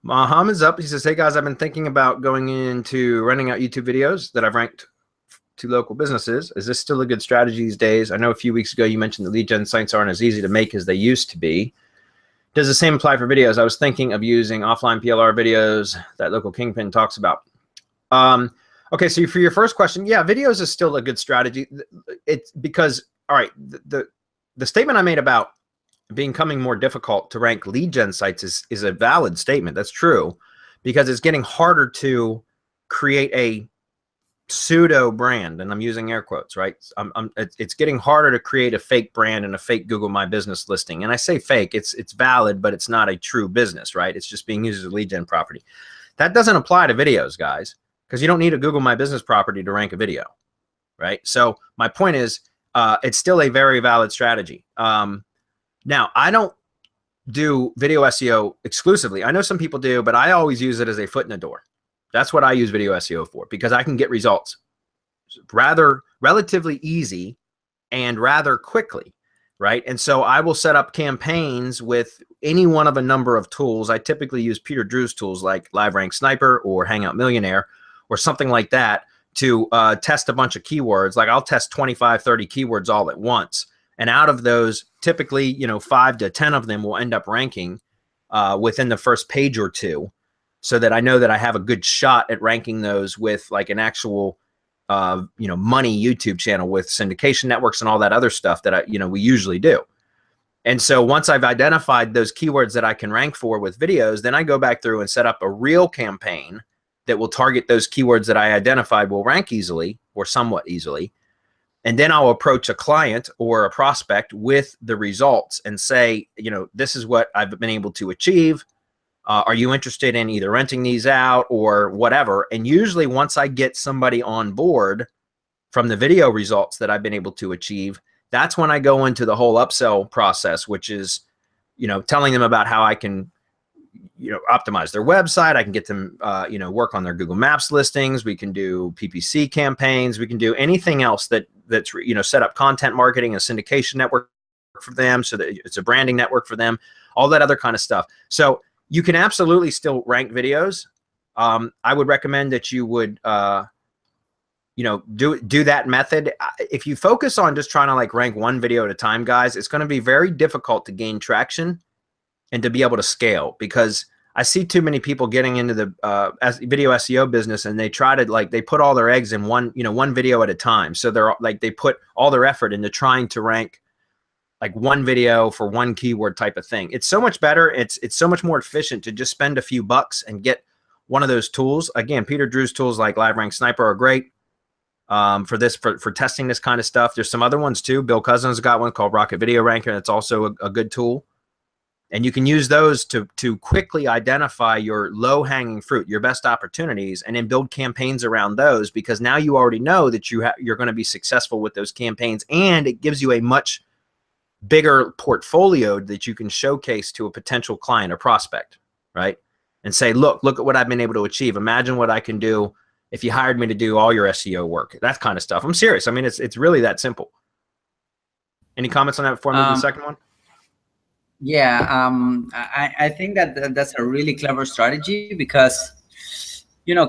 Mohammed's up. He says, hey guys, I've been thinking about going into renting out YouTube videos that I've ranked to local businesses. Is this still a good strategy these days? I know a few weeks ago you mentioned the lead gen sites aren't as easy to make as they used to be. Does the same apply for videos? I was thinking of using offline PLR videos that Local Kingpin talks about. Okay, so for your first question, yeah, videos is still a good strategy. It's because, all right, the statement I made about becoming more difficult to rank lead gen sites is a valid statement. That's true, because it's getting harder to create a pseudo brand, and I'm using air quotes, right? It's getting harder to create a fake brand and a fake Google My Business listing. And I say fake, it's valid, but it's not a true business, right? It's just being used as a lead gen property. That doesn't apply to videos, guys, because you don't need a Google My Business property to rank a video, right? So my point is, it's still a very valid strategy. Now, I don't do video SEO exclusively. I know some people do, but I always use it as a foot in the door. That's what I use video SEO for, because I can get results relatively easy and rather quickly, right? And so I will set up campaigns with any one of a number of tools. I typically use Peter Drew's tools like LiveRank Sniper or Hangout Millionaire or something like that to test a bunch of keywords. Like I'll test 25, 30 keywords all at once. And out of those, typically, 5 to 10 of them will end up ranking within the first page or two, so that I know that I have a good shot at ranking those with like an actual, money YouTube channel with syndication networks and all that other stuff that we usually do. And so once I've identified those keywords that I can rank for with videos, then I go back through and set up a real campaign that will target those keywords that I identified will rank easily or somewhat easily. And then I'll approach a client or a prospect with the results and say, this is what I've been able to achieve. Are you interested in either renting these out or whatever? And usually once I get somebody on board from the video results that I've been able to achieve, that's when I go into the whole upsell process, which is, telling them about how I can, optimize their website. I can get them, work on their Google Maps listings. We can do PPC campaigns. We can do anything else that's, set up content marketing, a syndication network for them, so that it's a branding network for them, all that other kind of stuff. So you can absolutely still rank videos. I would recommend that you would, do that method. If you focus on just trying to like rank one video at a time, guys, it's going to be very difficult to gain traction and to be able to scale, because I see too many people getting into the video SEO business, and they try to they put all their eggs in one video at a time. So they put all their effort into trying to rank like one video for one keyword type of thing. It's so much better. It's so much more efficient to just spend a few bucks and get one of those tools. Again, Peter Drew's tools like LiveRank Sniper are great for testing this kind of stuff. There's some other ones too. Bill Cousins got one called Rocket Video Ranker. That's also a good tool. And you can use those to quickly identify your low-hanging fruit, your best opportunities, and then build campaigns around those, because now you already know that you're going to be successful with those campaigns, and it gives you a much bigger portfolio that you can showcase to a potential client or prospect, right? And say, look at what I've been able to achieve. Imagine what I can do if you hired me to do all your SEO work, that kind of stuff. I'm serious. I mean, it's really that simple. Any comments on that before I move to the second one? Yeah, I think that's a really clever strategy, because,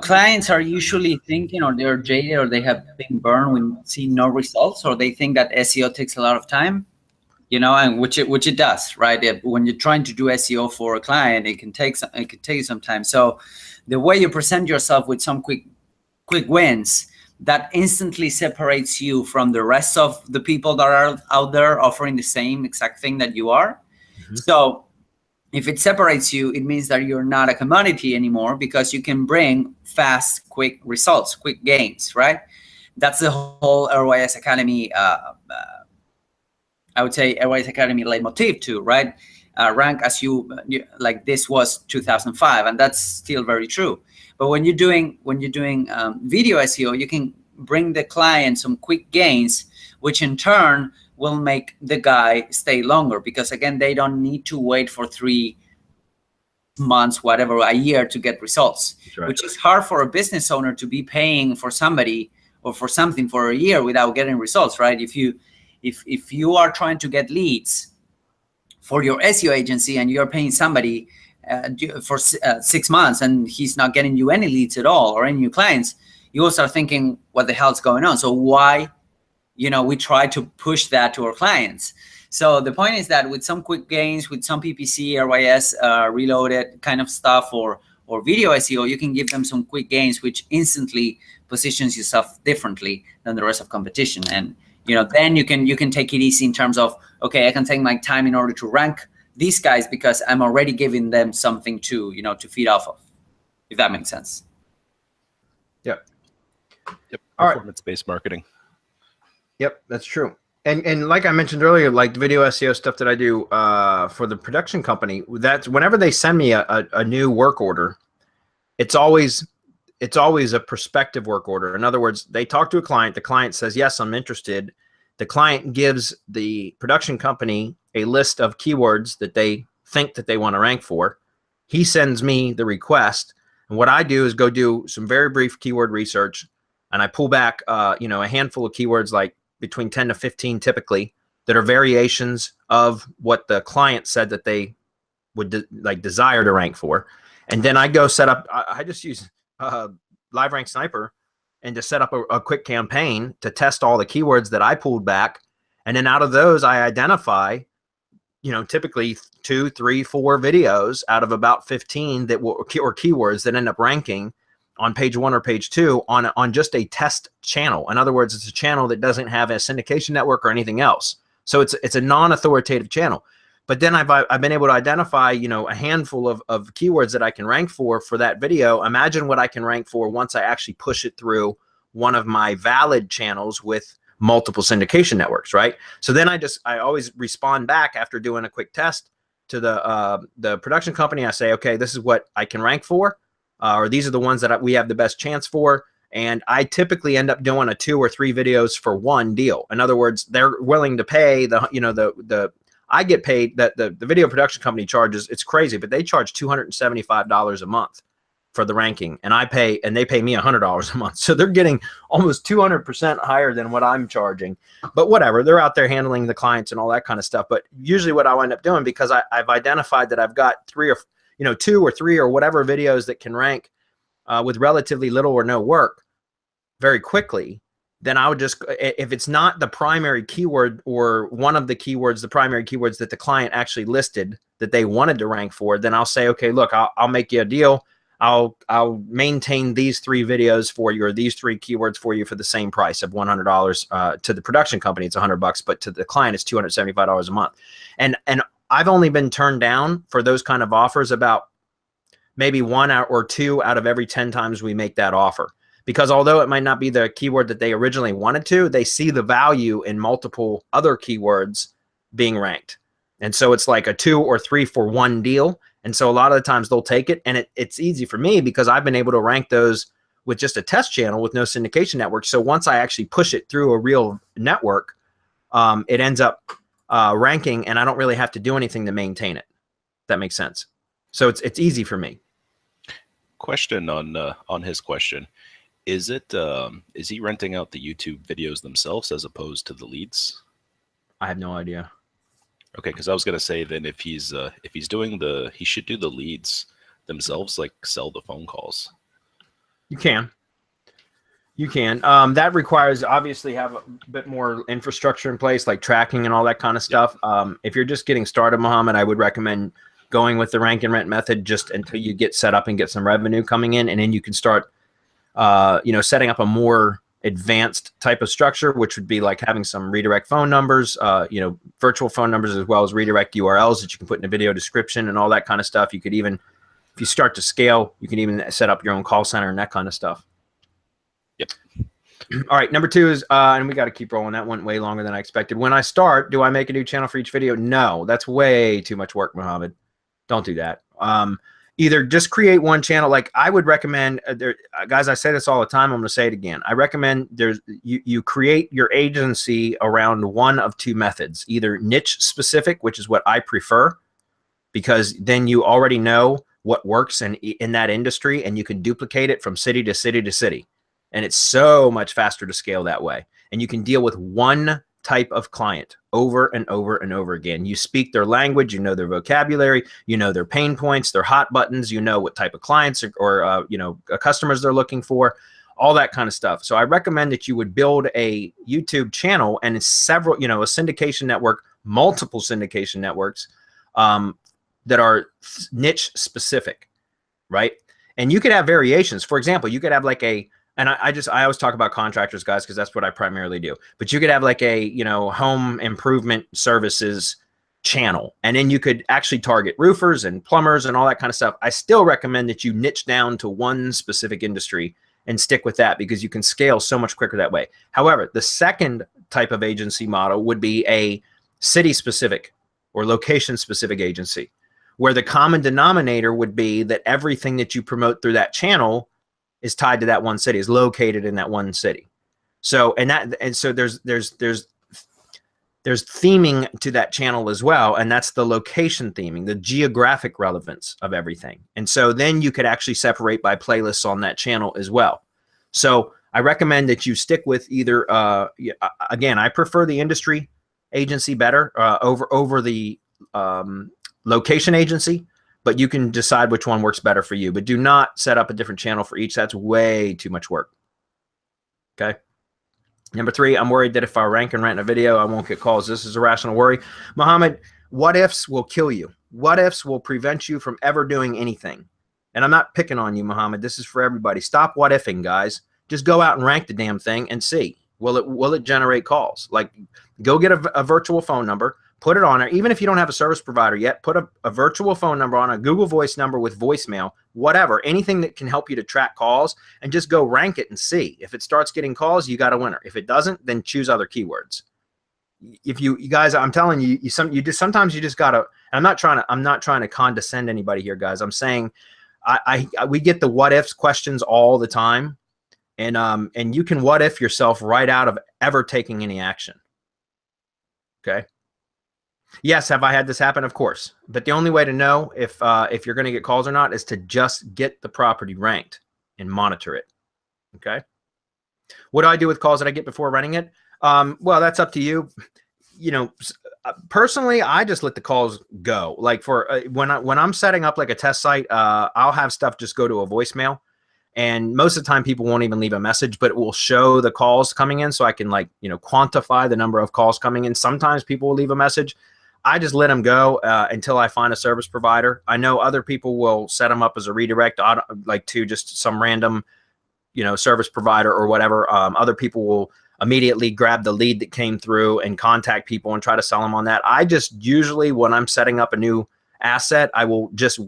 clients are usually thinking, or they're jaded, or they have been burned when seeing no results, or they think that SEO takes a lot of time, and which it does, right? When you're trying to do SEO for a client, it can take some time. So the way you present yourself with some quick wins, that instantly separates you from the rest of the people that are out there offering the same exact thing that you are. So if it separates you, it means that you're not a commodity anymore, because you can bring fast, quick results, quick gains, right? That's the whole ROIS Academy, I would say ROIS Academy leitmotif too, right? Rank as you, like this was 2005, and that's still very true. But when you're doing video SEO, you can bring the client some quick gains, which in turn will make the guy stay longer, because again, they don't need to wait for 3 months, whatever, a year to get results, right. Which is hard for a business owner to be paying for somebody or for something for a year without getting results, right? If you are trying to get leads for your SEO agency and you're paying somebody for 6 months and he's not getting you any leads at all or any new clients, you will start thinking, what the hell's going on? So why, we try to push that to our clients. So the point is that with some quick gains, with some PPC, RYS, reloaded kind of stuff, or video SEO, you can give them some quick gains, which instantly positions yourself differently than the rest of competition. And then you can take it easy in terms of, okay, I can take my time in order to rank these guys because I'm already giving them something to to feed off of, if that makes sense. Yep. Performance-based marketing. Yep, that's true. And like I mentioned earlier, like the video SEO stuff that I do for the production company, that's whenever they send me a new work order, it's always a prospective work order. In other words, they talk to a client, the client says, yes, I'm interested. The client gives the production company a list of keywords that they think that they want to rank for. He sends me the request. And what I do is go do some very brief keyword research. And I pull back, a handful of keywords, like between 10 to 15 typically, that are variations of what the client said that they would desire to rank for. And then I go set up, I just use LiveRank Sniper and to set up a quick campaign to test all the keywords that I pulled back. And then out of those, I identify, typically 2, 3, 4 videos out of about 15 that or keywords that end up ranking on page 1 or page 2 on just a test channel. In other words, it's a channel that doesn't have a syndication network or anything else. So it's a non-authoritative channel. But then I've been able to identify, a handful of keywords that I can rank for that video. Imagine what I can rank for once I actually push it through one of my valid channels with multiple syndication networks, right? So then I always respond back after doing a quick test to the production company. I say, okay, this is what I can rank for, or these are the ones that we have the best chance for. And I typically end up doing 2 or 3 videos for one deal. In other words, they're willing to pay I get paid, that the video production company charges, it's crazy, but they charge $275 a month for the ranking, and they pay me $100 a month. So they're getting almost 200% higher than what I'm charging. But whatever, they're out there handling the clients and all that kind of stuff. But usually what I wind up doing, because I've identified that I've got 2 or 3 or whatever videos that can rank with relatively little or no work very quickly, then I would just, if it's not the primary keyword or one of the keywords, the primary keywords that the client actually listed that they wanted to rank for, then I'll say, okay, look, I'll make you a deal. I'll maintain these 3 videos for you, or these 3 keywords for you for the same price of $100. To the production company, it's $100, but to the client, it's $275 a month. And I've only been turned down for those kind of offers about maybe 1 or 2 out of every 10 times we make that offer. Because although it might not be the keyword that they originally wanted to, they see the value in multiple other keywords being ranked. And so it's like a 2 or 3 for one deal. And so a lot of the times they'll take it, and it's easy for me because I've been able to rank those with just a test channel with no syndication network. So once I actually push it through a real network, it ends up ranking, and I don't really have to do anything to maintain it. If that makes sense. So it's easy for me. Question on his question. Is he renting out the YouTube videos themselves as opposed to the leads? I have no idea. Okay, because I was gonna say then if he's doing he should do the leads themselves, like sell the phone calls. You can. That requires obviously have a bit more infrastructure in place, like tracking and all that kind of stuff. Yep. If you're just getting started, Mohammed, I would recommend going with the rank and rent method just until you get set up and get some revenue coming in, and then you can start setting up a more advanced type of structure, which would be like having some redirect phone numbers, virtual phone numbers, as well as redirect URLs that you can put in a video description and all that kind of stuff. You could even, if you start to scale, you can even set up your own call center and that kind of stuff. Yep. All right. Number 2 is, and we got to keep rolling. That went way longer than I expected. When I start, do I make a new channel for each video? No, that's way too much work, Mohammed. Don't do that. Either just create one channel. Like I would recommend, guys, I say this all the time, I'm going to say it again. I recommend you create your agency around one of 2 methods, either niche specific, which is what I prefer, because then you already know what works in that industry, and you can duplicate it from city to city to city. And it's so much faster to scale that way. And you can deal with one type of client over and over and over again. You speak their language, you know their vocabulary, you know their pain points, their hot buttons, you know what type of clients or customers they're looking for, all that kind of stuff. So I recommend that you would build a YouTube channel and several, a syndication network, multiple syndication networks that are niche specific, right? And you could have variations. For example, you could have like I always talk about contractors, guys, because that's what I primarily do. But you could have like a, home improvement services channel, and then you could actually target roofers and plumbers and all that kind of stuff. I still recommend that you niche down to one specific industry and stick with that, because you can scale so much quicker that way. However, the second type of agency model would be a city specific or location specific agency, where the common denominator would be that everything that you promote through that channel is tied to that one city, is located in that one city. So, so there's theming to that channel as well. And that's the location theming, the geographic relevance of everything. And so then you could actually separate by playlists on that channel as well. So I recommend that you stick with either, again, I prefer the industry agency better over the location agency, but you can decide which one works better for you. But do not set up a different channel for each. That's way too much work. Okay. Number 3, I'm worried that if I rank and rent a video, I won't get calls. This is a rational worry. Muhammad, what ifs will kill you. What ifs will prevent you from ever doing anything. And I'm not picking on you, Muhammad. This is for everybody. Stop what ifing, guys. Just go out and rank the damn thing and see. Will it generate calls? Like, go get a virtual phone number, put it on there. Even if you don't have a service provider yet, put a virtual phone number on, a Google Voice number with voicemail, whatever, anything that can help you to track calls, and just go rank it and see. If it starts getting calls, you got a winner. If it doesn't, then choose other keywords. If you guys, I'm telling you, sometimes you just gotta. I'm not trying to condescend anybody here, guys. I'm saying, we get the what ifs questions all the time, and you can what if yourself right out of ever taking any action. Okay. Yes, have I had this happen? Of course. But the only way to know if you're going to get calls or not is to just get the property ranked and monitor it. Okay. What do I do with calls that I get before renting it? Well, that's up to you. Personally, I just let the calls go. Like for when I'm setting up like a test site, I'll have stuff just go to a voicemail. And most of the time people won't even leave a message, but it will show the calls coming in, so I can quantify the number of calls coming in. Sometimes people will leave a message. I just let them go until I find a service provider. I know other people will set them up as a redirect, like to just some random, service provider or whatever. Other people will immediately grab the lead that came through and contact people and try to sell them on that. I just usually, when I'm setting up a new asset, I will just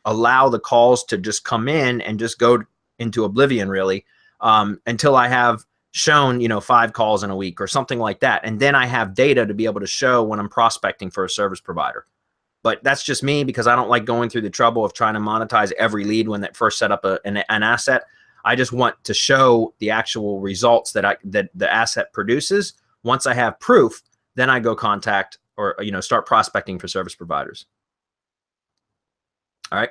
allow the calls to just come in and just go into oblivion, really, until I have shown 5 calls in a week or something like that, and then I have data to be able to show when I'm prospecting for a service provider. But that's just me, because I don't like going through the trouble of trying to monetize every lead when that first set up an asset. I just want to show the actual results that the asset produces. Once I have proof, then I go contact or start prospecting for service providers. All right.